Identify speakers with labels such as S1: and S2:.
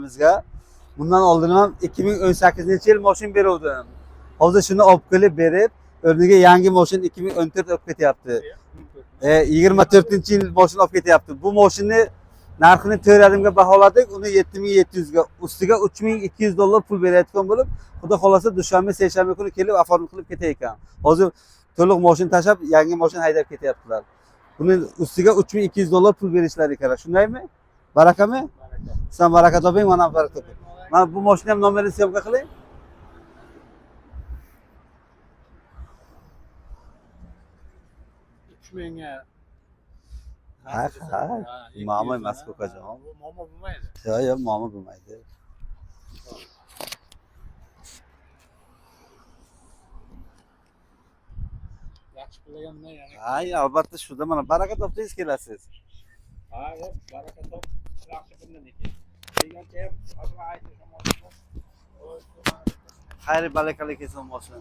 S1: bizga. Bundan oldin ham 2018-yil mashin beruvdim. Hozir shuni olib kelib berib, o'rniga yangi mashin 2014 olib ketyapti. 24-yil mashin olib ketyapti. Bu mashinni narxini to'radimga baholadik, uni 7700 ga, ustiga $3200 pul berayotgan bo'lib, xudo xolasa dushanba, seshanba kuni kelib oformlik qilib ketay ekan. Hozir to'liq mashin tashab, yangi mashin haydab ketyaptilar. Buni ustiga $3200 pul berishlari kerak. Shundaymi? Barakami? Sen baraka toping, mana baraka toping. Mana bu mashina ham nomerini syomka qiling. Ha, muammo emas ko'kajon.
S2: Muammo bo'lmaydi.
S1: Yo'q, muammo bo'lmaydi.
S2: Yaxshi qilganda ya'ni.
S1: Ay, albatta shunda mana baraka topdingiz kelasiz.
S2: Ha, yo'q, baraka top. Yaxshi qilgan ekan. Degancha ham hozir aytishim.
S1: Xayr barakali kelsin mashina.